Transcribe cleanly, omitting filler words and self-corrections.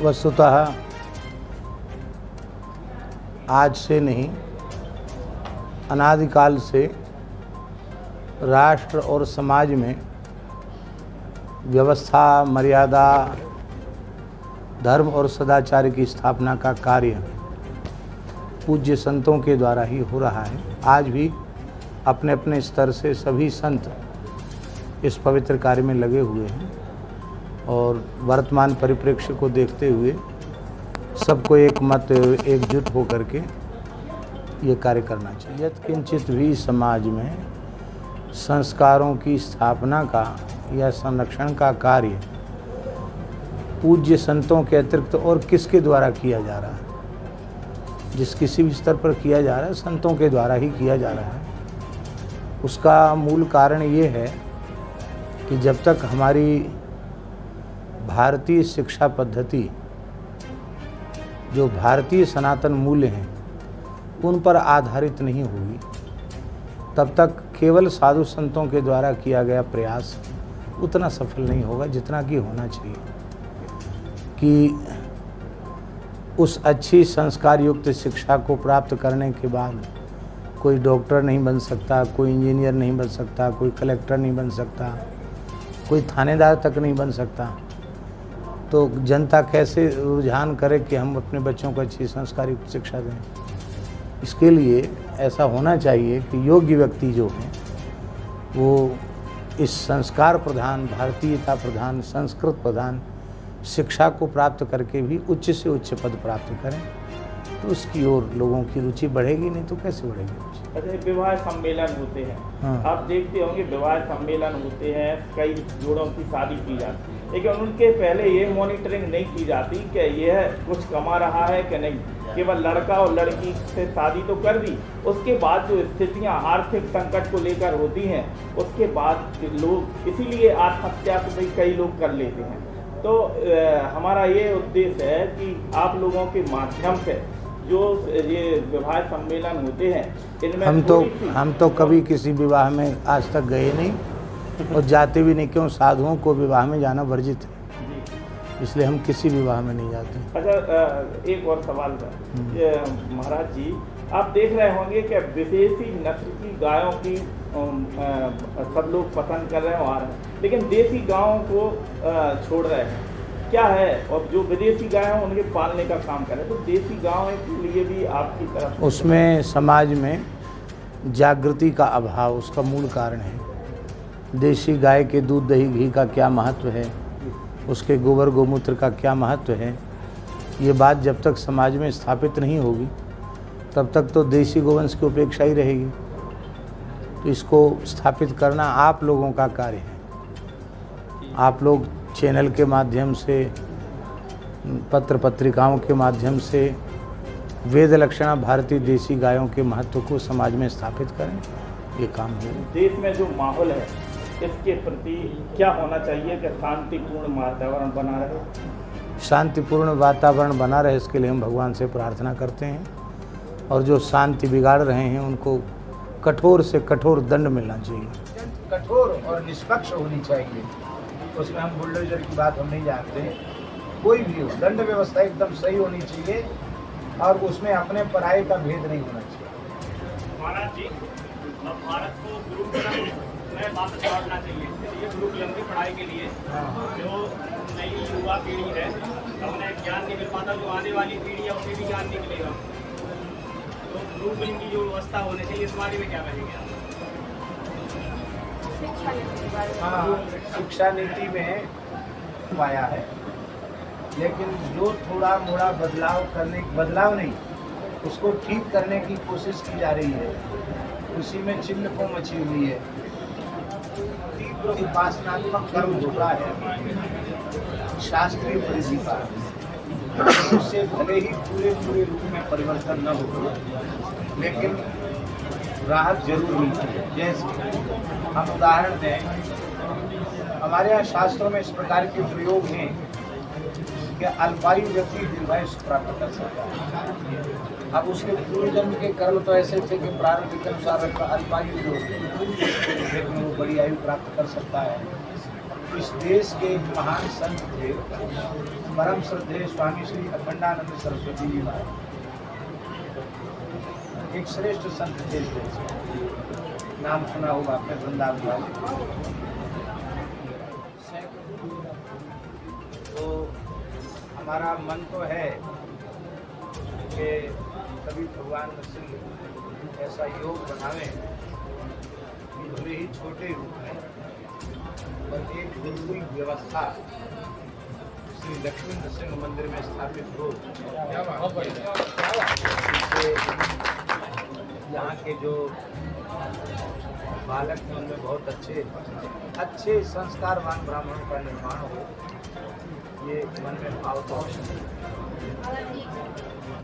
वस्तुतः आज से नहीं, अनादिकाल से राष्ट्र और समाज में व्यवस्था, मर्यादा, धर्म और सदाचार की स्थापना का कार्य पूज्य संतों के द्वारा ही हो रहा है। आज भी अपने अपने स्तर से सभी संत इस पवित्र कार्य में लगे हुए हैं और वर्तमान परिप्रेक्ष्य को देखते हुए सबको एक मत एकजुट होकर के ये कार्य करना चाहिए। यत्किंचित भी समाज में संस्कारों की स्थापना का या संरक्षण का कार्य पूज्य संतों के अतिरिक्त और किसके द्वारा किया जा रहा है? जिस किसी भी स्तर पर किया जा रहा है, संतों के द्वारा ही किया जा रहा है। उसका मूल कारण ये है कि जब तक हमारी भारतीय शिक्षा पद्धति, जो भारतीय सनातन मूल्य हैं, उन पर आधारित नहीं होगी, तब तक केवल साधु संतों के द्वारा किया गया प्रयास उतना सफल नहीं होगा जितना कि होना चाहिए। कि उस अच्छी संस्कार युक्त शिक्षा को प्राप्त करने के बाद कोई डॉक्टर नहीं बन सकता, कोई इंजीनियर नहीं बन सकता, कोई कलेक्टर नहीं बन सकता, कोई थानेदार तक नहीं बन सकता, तो जनता कैसे रुझान करे कि हम अपने बच्चों को अच्छी संस्कार युक्त शिक्षा दें? इसके लिए ऐसा होना चाहिए कि योग्य व्यक्ति जो हैं वो इस संस्कार प्रधान, भारतीयता प्रधान, संस्कृत प्रधान शिक्षा को प्राप्त करके भी उच्च से उच्च पद प्राप्त करें, तो उसकी ओर लोगों की रुचि बढ़ेगी, नहीं तो कैसे बढ़ेगी रुचि? अच्छा, विवाह सम्मेलन होते हैं। हाँ। आप देखते होंगे विवाह सम्मेलन होते हैं, कई जोड़ों की शादी की जाती है, लेकिन उनके पहले ये मॉनिटरिंग नहीं की जाती कि यह कुछ कमा रहा है कि नहीं। केवल लड़का और लड़की से शादी तो कर दी, उसके बाद जो स्थितियां आर्थिक संकट को लेकर होती हैं, उसके बाद लोग इसीलिए आत्महत्या को भी कई लोग कर लेते हैं। तो हमारा ये उद्देश्य है कि आप लोगों के माध्यम से जो ये विवाह सम्मेलन होते हैं, इनमें हम तो कभी किसी विवाह में आज तक गए नहीं और जाते भी नहीं। क्यों? साधुओं को विवाह में जाना वर्जित है, इसलिए हम किसी विवाह में नहीं जाते। अच्छा, एक और सवाल था महाराज जी, आप देख रहे होंगे कि विदेशी नस्ल की गायों की सब लोग पसंद कर रहे हो आ रहे हैं, लेकिन देसी गायों को छोड़ रहे हैं। क्या है? और जो विदेशी गाय हैं उनके पालने का काम कर रहे हैं, तो देसी गायों के लिए भी आपकी तरफ उसमें समाज में जागृति का अभाव उसका मूल कारण है। देशी गाय के दूध, दही, घी का क्या महत्व है, उसके गोबर गोमूत्र का क्या महत्व है, ये बात जब तक समाज में स्थापित नहीं होगी तब तक तो देशी गोवंश की उपेक्षा ही रहेगी। तो इसको स्थापित करना आप लोगों का कार्य है। आप लोग चैनल के माध्यम से, पत्र पत्रिकाओं के माध्यम से वेद लक्षणा भारतीय देशी गायों के महत्व को समाज में स्थापित करें, ये काम है। देश में जो माहौल है इसके प्रति क्या होना चाहिए कि शांतिपूर्ण वातावरण बना रहे? शांतिपूर्ण वातावरण बना रहे, इसके लिए हम भगवान से प्रार्थना करते हैं, और जो शांति बिगाड़ रहे हैं उनको कठोर से कठोर दंड मिलना चाहिए। कठोर और निष्पक्ष होनी चाहिए। उसमें हम बुलडोजर की बात हम नहीं जानते, कोई भी हो, दंड व्यवस्था एकदम सही होनी चाहिए और उसमें अपने पराये का भेद नहीं होना चाहिए। महाराज जी, अब भारत को गुरुकुलम में वापस लौटना चाहिए। ये गुरुकुलम की पढ़ाई के लिए जो नई युवा पीढ़ी है, उन्हें ज्ञान नहीं मिल पाता, जो आने वाली पीढ़ी है उसे भी ज्ञान नहीं मिलेगा। तो गुरुकुलम की जो व्यवस्था होनी चाहिए, इस बारे में क्या कहेंगे आप? हाँ, शिक्षा नीति में आया है, लेकिन जो थोड़ा मोड़ा बदलाव नहीं, उसको ठीक करने की कोशिश की जा रही है। उसी में चिल्ल को मची हुई है, तीव्र उपासनात्मक कर्म हो रहा है शास्त्रीय परिधि का। उससे भले ही पूरे रूप में परिवर्तन न हो, लेकिन राहत जरूर मिलती है। जैसे हम उदाहरण दें, हमारे यहाँ शास्त्रों में इस प्रकार के प्रयोग हैं कि अल्पायु व्यक्ति दीर्घायुष्य प्राप्त कर सकता है। अब उसके पूर्व जन्म के कर्म तो ऐसे थे कि प्रारंभ के अनुसार अल्पायु जो, लेकिन वो बड़ी आयु प्राप्त कर सकता है। इस देश के एक महान संत थे, परम श्रद्धेय स्वामी श्री अखंडानंद सरस्वती जी महाराज, एक श्रेष्ठ संत थे इस देश के। नाम सुना होगा आपने, वृंदावन वाले। तो हमारा मन तो है कि कभी भगवान नरसिंह ऐसा योग बनावे कि भले ही छोटे रूप में और एक गुरुकुल व्यवस्था श्री लक्ष्मी नरसिंह मंदिर में स्थापित हो। इससे यहाँ के जो बालक हैं उनमें बहुत अच्छे संस्कारवान ब्राह्मणों का निर्माण हो, ये मन में भाव तो